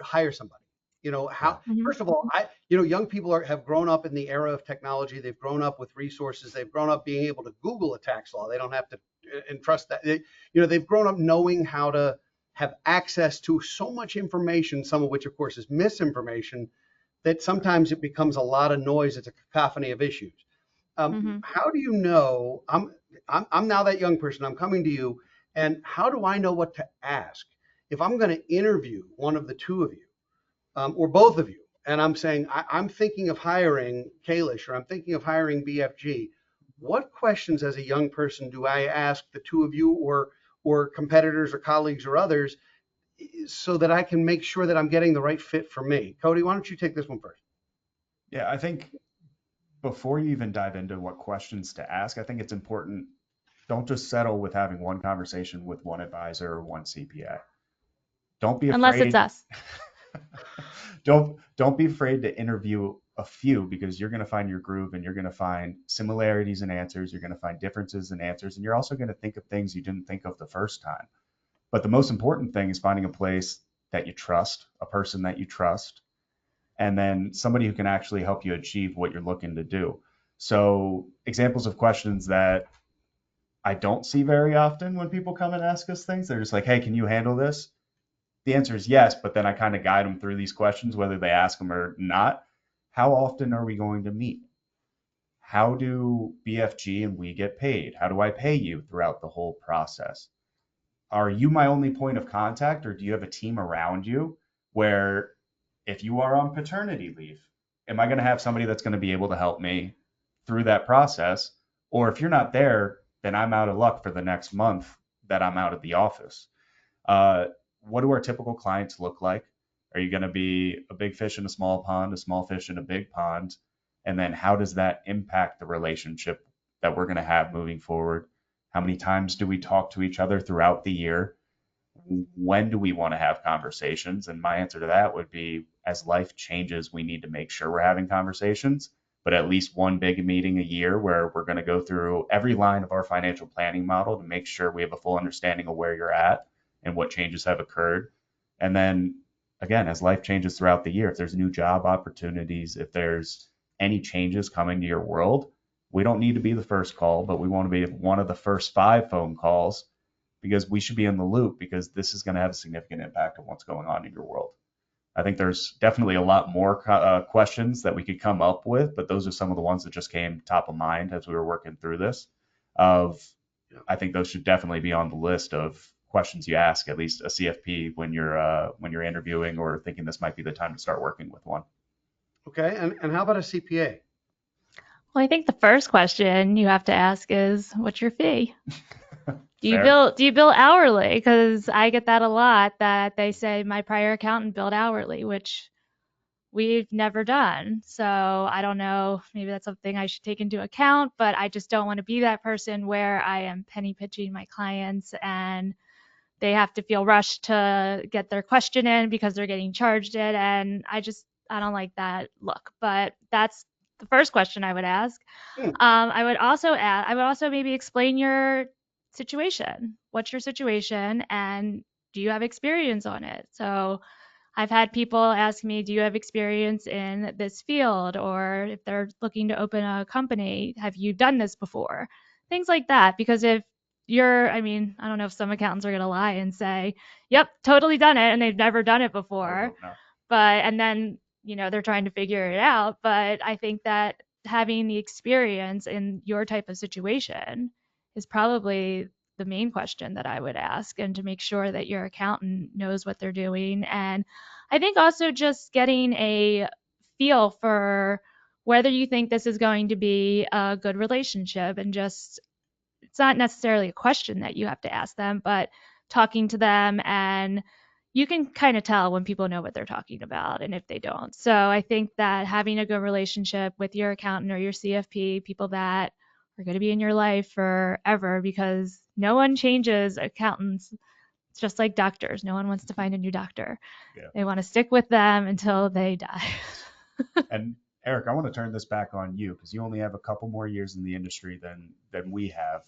hire somebody? How? First of all, young people have grown up in the era of technology. They've grown up with resources. They've grown up being able to Google a tax law. They don't have to entrust that. They've grown up knowing how to have access to so much information, some of which, of course, is misinformation, that sometimes it becomes a lot of noise. It's a cacophony of issues. How do you know? I'm now that young person. I'm coming to you, and how do I know what to ask if I'm going to interview one of the two of you? Or both of you, and I'm saying I'm thinking of hiring Kalish, or I'm thinking of hiring BFG. What questions as a young person do I ask the two of you, or competitors or colleagues or others, so that I can make sure that I'm getting the right fit for me? Cody, why don't you take this one first? Yeah, I think before you even dive into what questions to ask, I think it's important, don't just settle with having one conversation with one advisor or one CPA. Don't be afraid. Unless it's us. Don't be afraid to interview a few, because you're going to find your groove and you're going to find similarities in answers. You're going to find differences in answers, and you're also going to think of things you didn't think of the first time. But the most important thing is finding a place that you trust, a person that you trust, and then somebody who can actually help you achieve what you're looking to do. So examples of questions that I don't see very often when people come and ask us things, they're just like, hey, can you handle this? The answer is yes, but then I kind of guide them through these questions, whether they ask them or not. How often are we going to meet? How do BFG and we get paid? How do I pay you throughout the whole process? Are you my only point of contact, or do you have a team around you where if you are on paternity leave, am I going to have somebody that's going to be able to help me through that process? Or if you're not there, then I'm out of luck for the next month that I'm out of the office. What do our typical clients look like? Are you going to be a big fish in a small pond, a small fish in a big pond? And then how does that impact the relationship that we're going to have moving forward? How many times do we talk to each other throughout the year? When do we want to have conversations? And my answer to that would be, as life changes, we need to make sure we're having conversations, but at least one big meeting a year where we're going to go through every line of our financial planning model to make sure we have a full understanding of where you're at and what changes have occurred. And then again, as life changes throughout the year, if there's new job opportunities, if there's any changes coming to your world, we don't need to be the first call, but we want to be one of the first 5 phone calls, because we should be in the loop, because this is going to have a significant impact on what's going on in your world. I think there's definitely a lot more questions that we could come up with, but those are some of the ones that just came top of mind as we were working through this. I think those should definitely be on the list of questions you ask at least a CFP when you're interviewing or thinking this might be the time to start working with one. Okay, and how about a CPA? Well, I think the first question you have to ask is, what's your fee? Do you bill hourly? Because I get that a lot, that they say my prior accountant billed hourly, which we've never done. So I don't know, maybe that's something I should take into account, but I just don't want to be that person where I am penny pitching my clients and they have to feel rushed to get their question in because they're getting charged it. And I don't like that look. But that's the first question I would ask. I would also maybe explain your situation. What's your situation, and do you have experience on it? So I've had people ask me, do you have experience in this field? Or if they're looking to open a company, have you done this before? Things like that. Because if I mean, I don't know if some accountants are going to lie and say, yep, totally done it, and they've never done it I would before. hope not. And then, they're trying to figure it out. But I think that having the experience in your type of situation is probably the main question that I would ask, and to make sure that your accountant knows what they're doing. And I think also just getting a feel for whether you think this is going to be a good relationship, and just, it's not necessarily a question that you have to ask them, but talking to them, and you can kind of tell when people know what they're talking about and if they don't. So I think that having a good relationship with your accountant or your CFP, people that are going to be in your life forever, because no one changes accountants. It's just like doctors. No one wants to find a new doctor. Yeah. They want to stick with them until they die. And Eric, I want to turn this back on you because you only have a couple more years in the industry than we have.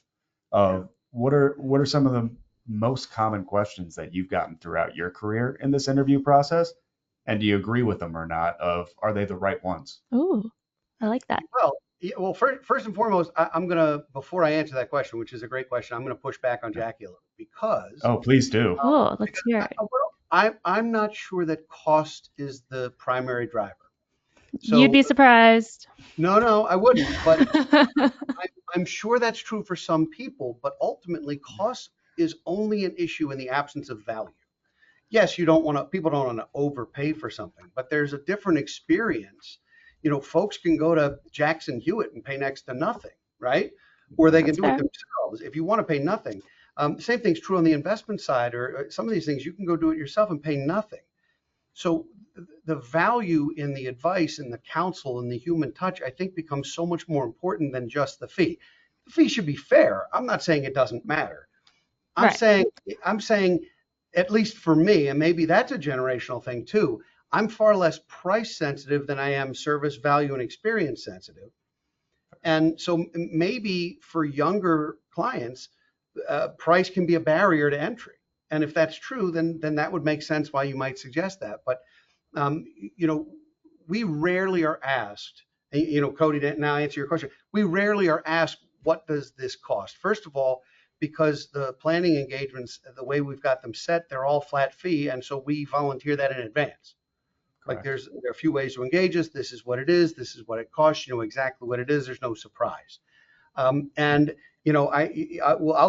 What are some of the most common questions that you've gotten throughout your career in this interview process? And do you agree with them or not? Are they the right ones? Ooh, I like that. Well, first and foremost, I'm gonna, before I answer that question, which is a great question, I'm gonna push back on Jackie a little, because Oh, please do. Oh, let's hear it. I'm not sure that cost is the primary driver. You'd be surprised. No, I wouldn't. But I'm sure that's true for some people. But ultimately, cost is only an issue in the absence of value. Yes, people don't want to overpay for something, but there's a different experience. Folks can go to Jackson Hewitt and pay next to nothing, right? Or they can do it themselves if you want to pay nothing. Same thing's true on the investment side, or some of these things you can go do it yourself and pay nothing. So the value in the advice and the counsel and the human touch, I think, becomes so much more important than just the fee. The fee should be fair. I'm not saying it doesn't matter. I'm saying, at least for me, and maybe that's a generational thing too, I'm far less price sensitive than I am service, value, and experience sensitive. And so maybe for younger clients, price can be a barrier to entry. And if that's true, then that would make sense why you might suggest that. But we rarely are asked, Cody, to now answer your question, we rarely are asked, what does this cost? First of all, because the planning engagements, the way we've got them set, they're all flat fee. And so we volunteer that in advance. Correct. Like there are a few ways to engage us. This is what it is. This is what it costs. You know exactly what it is. There's no surprise. I'll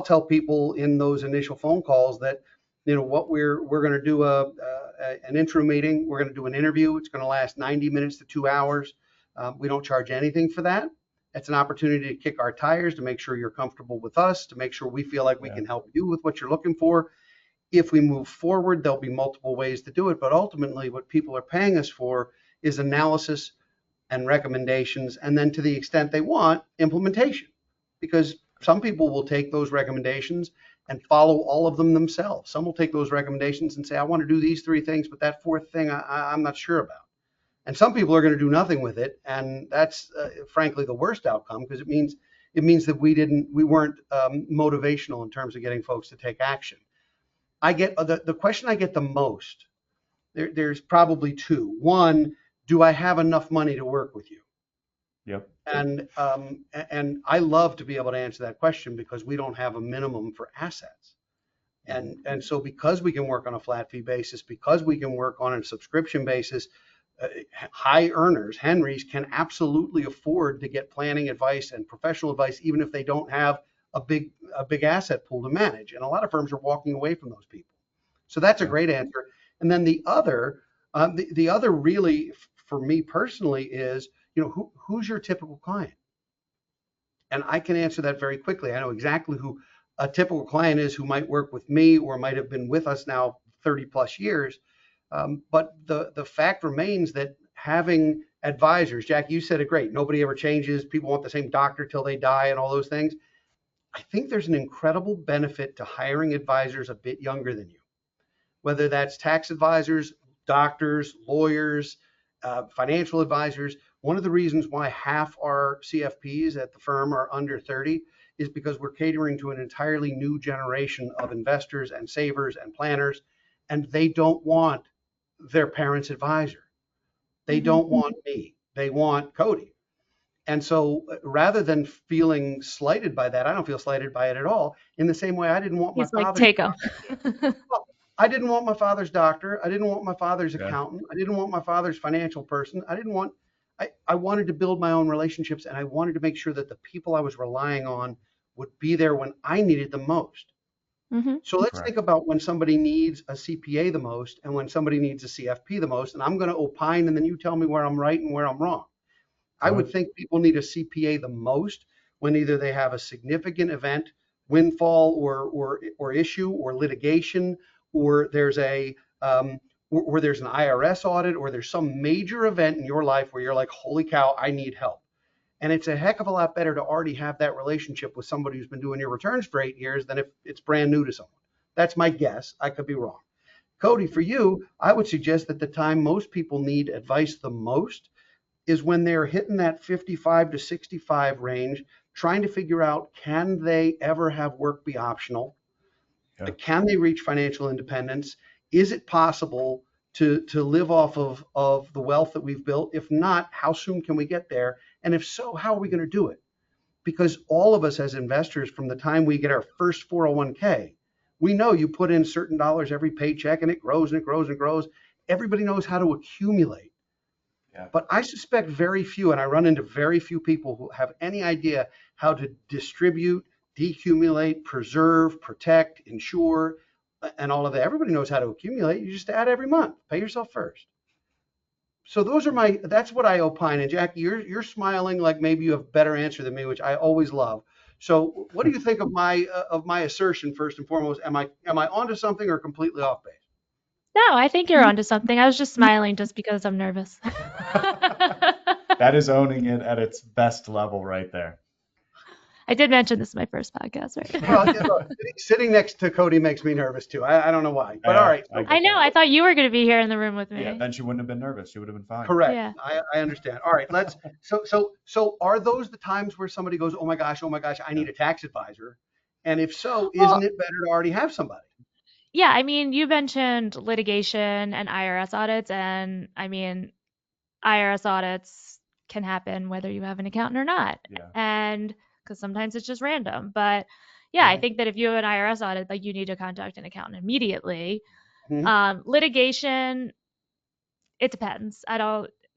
tell people in those initial phone calls that, what we're going to do an intro meeting. We're going to do an interview. It's going to last 90 minutes to 2 hours. We don't charge anything for that. It's an opportunity to kick our tires, to make sure you're comfortable with us, to make sure we feel like we can help you with what you're looking for. If we move forward, there'll be multiple ways to do it. But ultimately, what people are paying us for is analysis and recommendations, and then to the extent they want, implementation. Because some people will take those recommendations and follow all of them themselves. Some will take those recommendations and say, I want to do these 3 things, but that 4th thing I'm not sure about. And some people are going to do nothing with it, and that's frankly the worst outcome, because it means that we weren't motivational in terms of getting folks to take action. I get the question I get the most. There's probably 2. One, do I have enough money to work with you? Yep. And I love to be able to answer that question, because we don't have a minimum for assets. And so because we can work on a flat fee basis, because we can work on a subscription basis, high earners, Henrys, can absolutely afford to get planning advice and professional advice, even if they don't have a big asset pool to manage. And a lot of firms are walking away from those people. So that's a great answer. And then the other really, for me personally, is, who's your typical client? And I can answer that very quickly. I know exactly who a typical client is, who might work with me or might have been with us now 30 plus years. But the fact remains that having advisors, Jackie, you said it great. Nobody ever changes. People want the same doctor till they die and all those things. I think there's an incredible benefit to hiring advisors a bit younger than you, whether that's tax advisors, doctors, lawyers, financial advisors. One of the reasons why half our CFPs at the firm are under 30 is because we're catering to an entirely new generation of investors and savers and planners, and they don't want their parents' advisor. They don't want me. They want Cody. And so rather than feeling slighted by that, I don't feel slighted by it at all. In the same way, I didn't want my He's like, father's take them. well, I didn't want my father's doctor. I didn't want my father's Yeah. accountant. I didn't want my father's financial person. I wanted to build my own relationships, and I wanted to make sure that the people I was relying on would be there when I needed them most. So let's Correct. think about when somebody needs a CPA the most and when somebody needs a CFP the most, and I'm going to opine and then you tell me where I'm right and where I'm wrong. I would think people need a CPA the most when either they have a significant event, windfall, or issue, or litigation, or there's or there's an IRS audit, or there's some major event in your life where you're like, holy cow, I need help. And it's a heck of a lot better to already have that relationship with somebody who's been doing your returns for 8 years than if it's brand new to someone. That's my guess. I could be wrong. Cody, for you, I would suggest that the time most people need advice the most is when they're hitting that 55 to 65 range, trying to figure out, can they ever have work be optional? Yeah. Can they reach financial independence? Is it possible to live off of the wealth that we've built? If not, how soon can we get there? And if so, how are we going to do it? Because all of us as investors, from the time we get our first 401k, we know you put in certain dollars every paycheck and it grows and it grows and grows. Everybody knows how to accumulate. Yeah. But I suspect very few, and I run into very few people who have any idea how to distribute, decumulate, preserve, protect, insure, and all of that. Everybody knows how to accumulate. You just add every month. Pay yourself first. So that's what I opine. And Jackie, you're smiling like maybe you have a better answer than me, which I always love. So what do you think of my assertion first and foremost? Am I onto something or completely off base? No, I think you're onto something. I was just smiling just because I'm nervous. That is owning it at its best level right there. I did mention this is my first podcast, right? Well, sitting next to Cody makes me nervous too. I don't know why, but all right. I get I know. that. I thought you were going to be here in the room with me. Yeah, then she wouldn't have been nervous. She would have been fine. Correct. Yeah. I understand. All right. So are those the times where somebody goes, oh my gosh, I need a tax advisor? And if so, isn't it better to already have somebody? Yeah, I mean, you mentioned litigation and IRS audits, and I mean, IRS audits can happen whether you have an accountant or not. Yeah. And because sometimes it's just random. But yeah, I think that if you have an IRS audit, like you need to contact an accountant immediately. Litigation, it depends.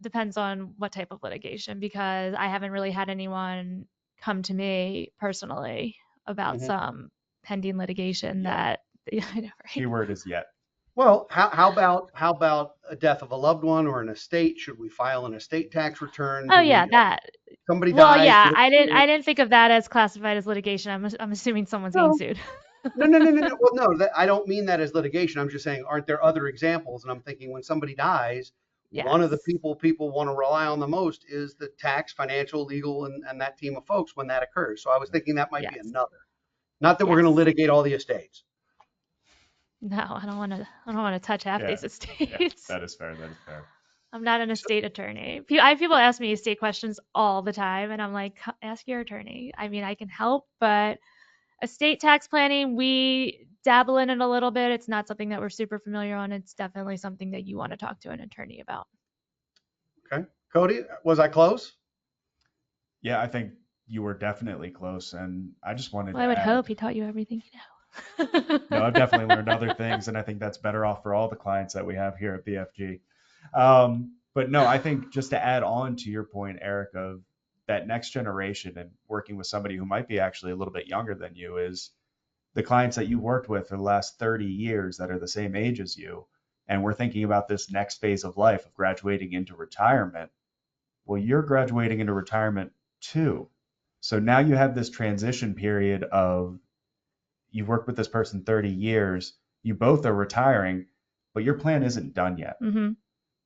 Depends on what type of litigation, because I haven't really had anyone come to me personally about some pending litigation that I know, right? Keyword is yet. Well, how about a death of a loved one or an estate? Should we file an estate tax return? Oh yeah, that. Somebody Well, dies. yeah, I didn't think of that as classified as litigation. I'm assuming someone's getting sued. No. Well, no, I don't mean that as litigation. I'm just saying, aren't there other examples? And I'm thinking when somebody dies, one of the people want to rely on the most is the tax, financial, legal, and that team of folks when that occurs. So I was thinking that might be another. Not that we're going to litigate all the estates. No, I don't want to touch half these estates. Yeah, that is fair. I'm not an estate attorney. I have people ask me estate questions all the time, and I'm like, ask your attorney. I mean, I can help, but estate tax planning, we dabble in it a little bit. It's not something that we're super familiar on. It's definitely something that you want to talk to an attorney about. Okay. Cody, was I close? Yeah, I think you were definitely close, and I just wanted I would hope he taught you everything you know. No, I've definitely learned other things, and I think that's better off for all the clients that we have here at BFG. But no, I think just to add on to your point, Eric, of that next generation and working with somebody who might be actually a little bit younger than you, is the clients that you worked with for the last 30 years that are the same age as you. And we're thinking about this next phase of life of graduating into retirement. Well, you're graduating into retirement too. So now you have this transition period of you've worked with this person 30 years, you both are retiring, but your plan isn't done yet.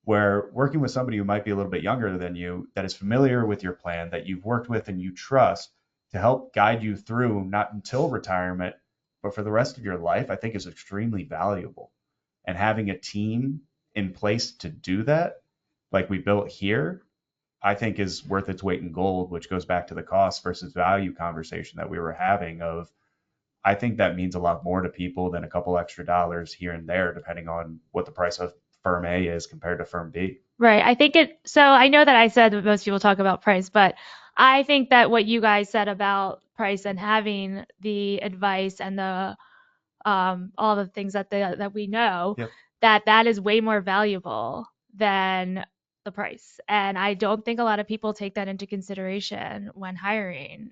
Where working with somebody who might be a little bit younger than you, that is familiar with your plan, that you've worked with and you trust to help guide you through, not until retirement, but for the rest of your life, I think is extremely valuable. And having a team in place to do that, like we built here, I think is worth its weight in gold, which goes back to the cost versus value conversation that we were having of, I think that means a lot more to people than a couple extra dollars here and there, depending on what the price of firm A is compared to firm B. Right. So I know that I said that most people talk about price, but I think that what you guys said about price and having the advice and the all the things that we know, Yep. that is way more valuable than the price. And I don't think a lot of people take that into consideration when hiring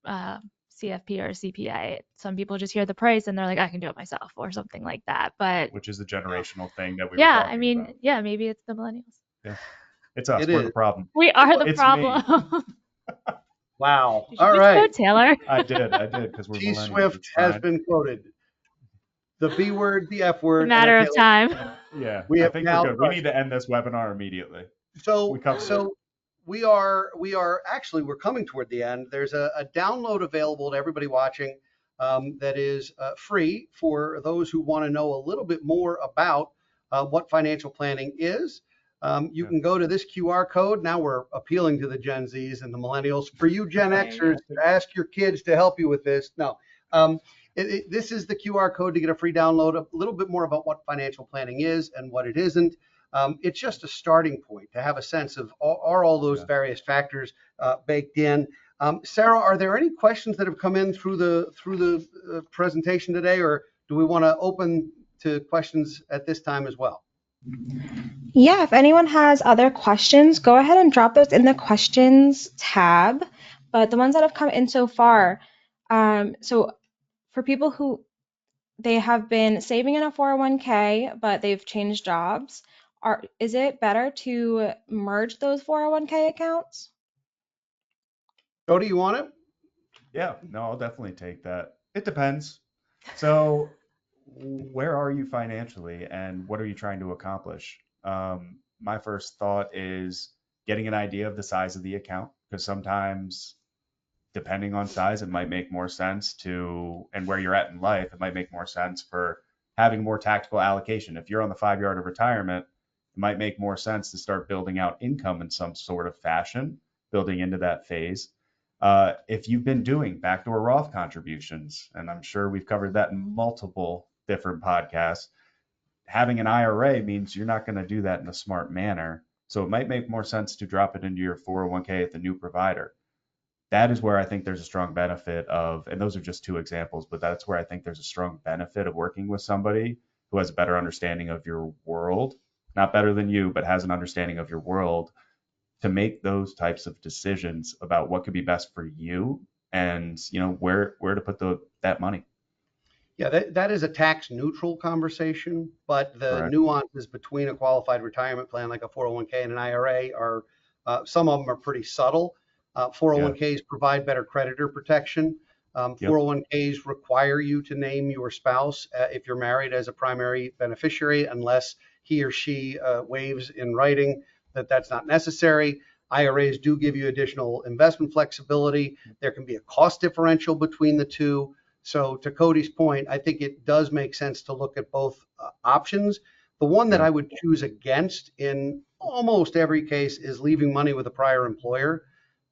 CFP or CPA. Some people just hear the price and they're like, I can do it myself or something like that. But Which is the generational thing that we were yeah, talking I mean, about. yeah, maybe it's the millennials. Yeah. It's us. It We're is. the problem. We are the It's problem. Wow. You should All just right. go, Taylor. I did, because we're T millennials. Swift It's has fine. been quoted. The B word, the F It's a word, and matter a of Taylor. time. Yeah, We I have think now we're good. We crushed need to end this webinar immediately. So, We covered it. so we are actually, we're coming toward the end. There's a download available to everybody watching that is free for those who want to know a little bit more about what financial planning is. You can go to this QR code. Now we're appealing to the Gen Zs and the millennials. For you Gen There you Xers, ask your kids to help you with this. No, this is the QR code to get a free download, a little bit more about what financial planning is and what it isn't. It's just a starting point to have a sense of are all those various factors baked in. Sarah, are there any questions that have come in through the presentation today, or do we want to open to questions at this time as well? Yeah, if anyone has other questions, go ahead and drop those in the questions tab. But the ones that have come in so far, so for people who they have been saving in a 401k, but they've changed jobs, is it better to merge those 401k accounts? Cody, you want it? Yeah, no, I'll definitely take that. It depends. So, where are you financially and what are you trying to accomplish? My first thought is getting an idea of the size of the account, because sometimes, depending on size, it might make more sense and where you're at in life, it might make more sense for having more tactical allocation. If you're on the 5 yard of retirement, it might make more sense to start building out income in some sort of fashion, building into that phase. If you've been doing backdoor Roth contributions, and I'm sure we've covered that in multiple different podcasts, having an IRA means you're not going to do that in a smart manner. So it might make more sense to drop it into your 401k at the new provider. That is where I think there's a strong benefit of, and those are just two examples, but that's where I think there's a strong benefit of working with somebody who has a better understanding of your world, not better than you, but has an understanding of your world, to make those types of decisions about what could be best for you and where to put that money. Yeah, that is a tax neutral conversation, but the Correct. nuances between a qualified retirement plan like a 401k and an IRA are some of them are pretty subtle. 401ks provide better creditor protection. 401ks require you to name your spouse if you're married as a primary beneficiary, unless he or she waives in writing that that's not necessary. IRAs do give you additional investment flexibility. There can be a cost differential between the two. So to Cody's point, I think it does make sense to look at both options. The one that I would choose against in almost every case is leaving money with a prior employer,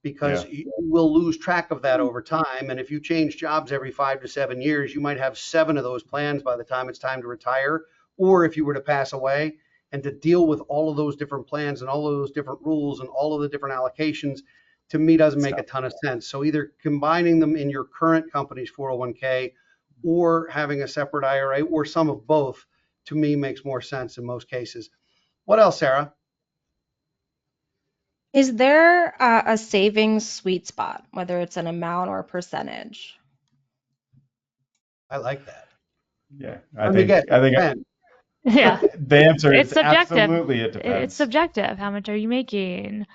because you will lose track of that over time. And if you change jobs every 5 to 7 years, you might have 7 of those plans by the time it's time to retire, or if you were to pass away. And to deal with all of those different plans and all of those different rules and all of the different allocations, to me, doesn't make a ton of sense. So either combining them in your current company's 401k or having a separate IRA or some of both, to me, makes more sense in most cases. What else, Sarah? Is there a savings sweet spot, whether it's an amount or a percentage? I like that. Yeah, I think Yeah. the answer It's is subjective. absolutely it depends. It's subjective. How much are you making?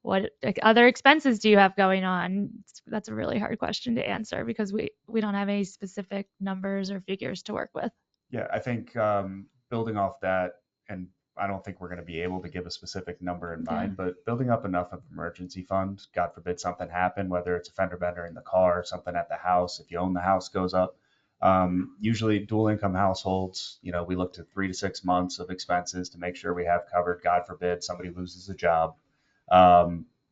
What other expenses do you have going on? That's a really hard question to answer because we don't have any specific numbers or figures to work with. Yeah, I think building off that, and I don't think we're going to be able to give a specific number in mind, but building up enough of emergency fund, God forbid something happen, whether it's a fender bender in the car, something at the house, if you own the house goes up. Usually dual income households, we look to 3 to 6 months of expenses to make sure we have covered. God forbid somebody loses a job.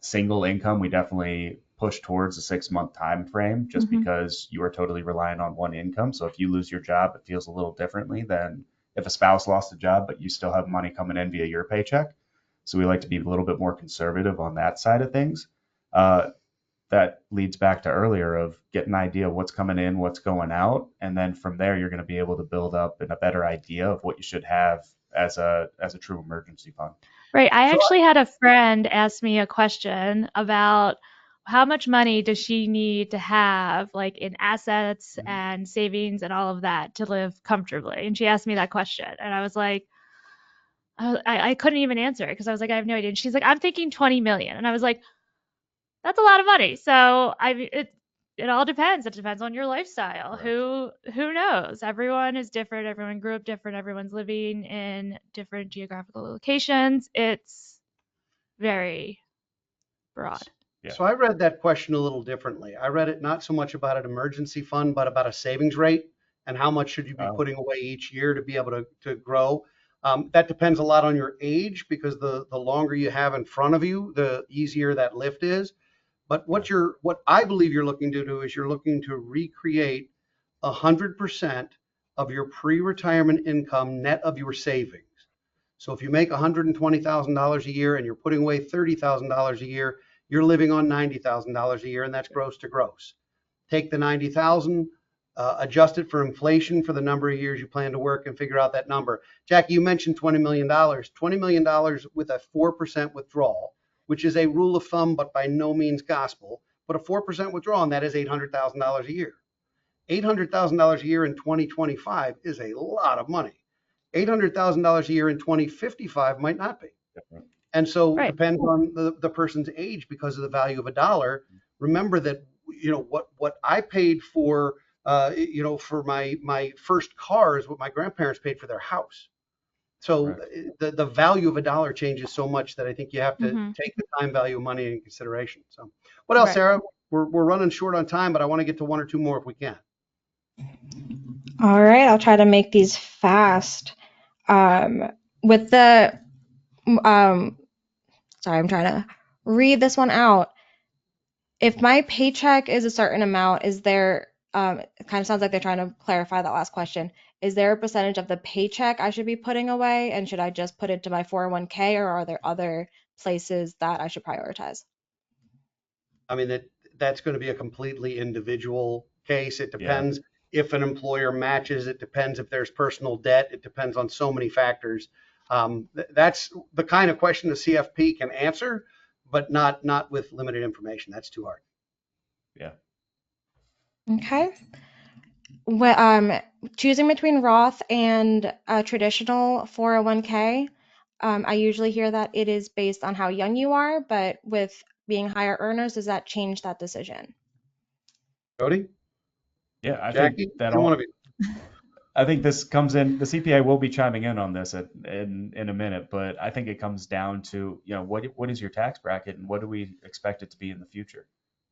Single income, we definitely push towards a 6-month time frame, just because you are totally reliant on one income. So if you lose your job, it feels a little differently than if a spouse lost a job, but you still have money coming in via your paycheck. So we like to be a little bit more conservative on that side of things. That leads back to earlier of getting an idea of what's coming in, what's going out. And then from there, you're going to be able to build up a better idea of what you should have as a true emergency fund. Right. I So actually had a friend ask me a question about how much money does she need to have, like in assets and savings and all of that, to live comfortably. And she asked me that question, and I was like, I couldn't even answer it because I was like, I have no idea. And she's like, I'm thinking 20 million, and I was like, that's a lot of money. So it all depends. It depends on your lifestyle. Correct. Who knows? Everyone is different. Everyone grew up different. Everyone's living in different geographical locations. It's very broad. Yeah. So I read that question a little differently. I read it not so much about an emergency fund, but about a savings rate and how much should you be putting away each year to be able to grow. That depends a lot on your age, because the longer you have in front of you, the easier that lift is. But what I believe you're looking to do is you're looking to recreate 100% of your pre-retirement income net of your savings. So if you make $120,000 a year and you're putting away $30,000 a year, you're living on $90,000 a year, and that's gross to gross. Take the 90,000, adjust it for inflation for the number of years you plan to work, and figure out that number. Jackie, you mentioned $20 million. $20 million with a 4% withdrawal, which is a rule of thumb, but by no means gospel. But a 4% withdrawal, and that is $800,000 a year. $800,000 a year in 2025 is a lot of money. $800,000 a year in 2055 might not be. And so it depends on the person's age because of the value of a dollar. Remember that, what I paid for, for my first car is what my grandparents paid for their house. So the value of a dollar changes so much that I think you have to take the time value of money into consideration. So what else, Sarah? We're running short on time, but I want to get to one or two more if we can. All right, I'll try to make these fast. With the, sorry, I'm trying to read this one out. If my paycheck is a certain amount, is there, it kind of sounds like they're trying to clarify that last question. Is there a percentage of the paycheck I should be putting away? And should I just put it to my 401k, or are there other places that I should prioritize? I mean, that's going to be a completely individual case. It depends if an employer matches. It depends if there's personal debt. It depends on so many factors. That's the kind of question the CFP can answer, but not with limited information. That's too hard. Yeah. Okay. Well, choosing between Roth and a traditional 401k, I usually hear that it is based on how young you are, but with being higher earners, does that change that decision? Cody? Yeah, I Jackie? think that One of you. I think this comes in. The CPA will be chiming in on this in a minute, but I think it comes down to, what is your tax bracket and what do we expect it to be in the future?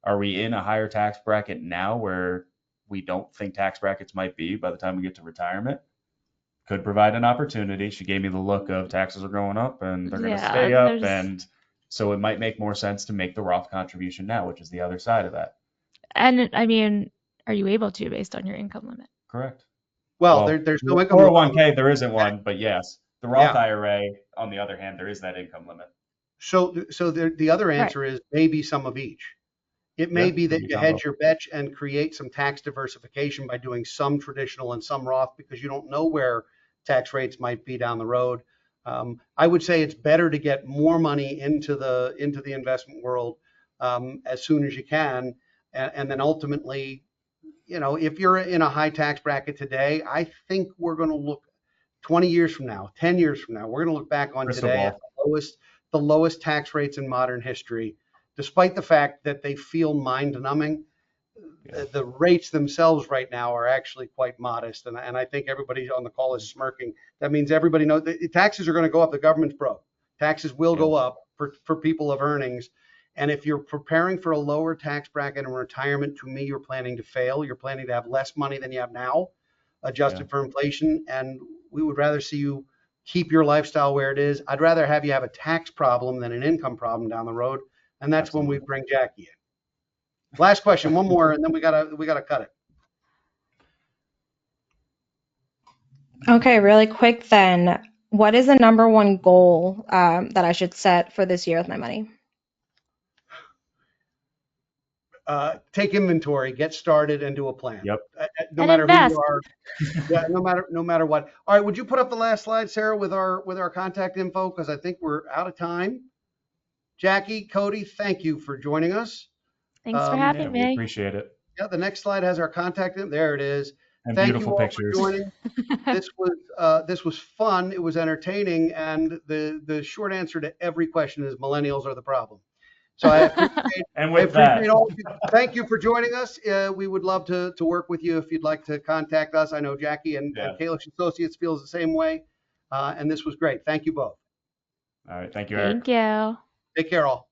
Are we in a higher tax bracket now where we don't think tax brackets might be by the time we get to retirement? Could provide an opportunity. She gave me the look of taxes are going up and they're going to stay up, and so it might make more sense to make the Roth contribution now, which is the other side of that. And I mean, are you able to based on your income limit? Correct. Well, there's no income 401k, there isn't one, but yes. The Roth IRA, on the other hand, there is that income limit. So the other answer is maybe some of each. It may be that you hedge your bets and create some tax diversification by doing some traditional and some Roth, because you don't know where tax rates might be down the road. I would say it's better to get more money into the investment world as soon as you can, and then ultimately, if you're in a high tax bracket today, I think we're going to look 20 years from now, 10 years from now, we're going to look back on today at the lowest tax rates in modern history, despite the fact that they feel mind-numbing. The rates themselves right now are actually quite modest, and I think everybody on the call is smirking. That means everybody knows that taxes are going to go up. The government's broke. Taxes will go up for people of earnings. And if you're preparing for a lower tax bracket in retirement, to me, you're planning to fail. You're planning to have less money than you have now, adjusted for inflation. And we would rather see you keep your lifestyle where it is. I'd rather have you have a tax problem than an income problem down the road. And that's when we bring Jackie in. Last question, one more, and then we gotta cut it. Okay, really quick then. What is the number one goal that I should set for this year with my money? Take inventory, get started, and do a plan. Yep. No And matter who you invest. are, yeah, no matter what. All right, would you put up the last slide, Sarah, with our contact info? Because I think we're out of time. Jackie, Cody, thank you for joining us. Thanks for Yeah, having we me. appreciate it. Yeah, the next slide has our contact info. There it is. And Thank you beautiful all for pictures. joining. This was fun. It was entertaining, and the short answer to every question is millennials are the problem. So I appreciate And with that, all of you. Thank you for joining us. We would love to work with you if you'd like to contact us. I know Jackie and yeah. Kalish Associates feels the same way. And this was great. Thank you both. All right. Thank you, Eric. Thank you. Take care all.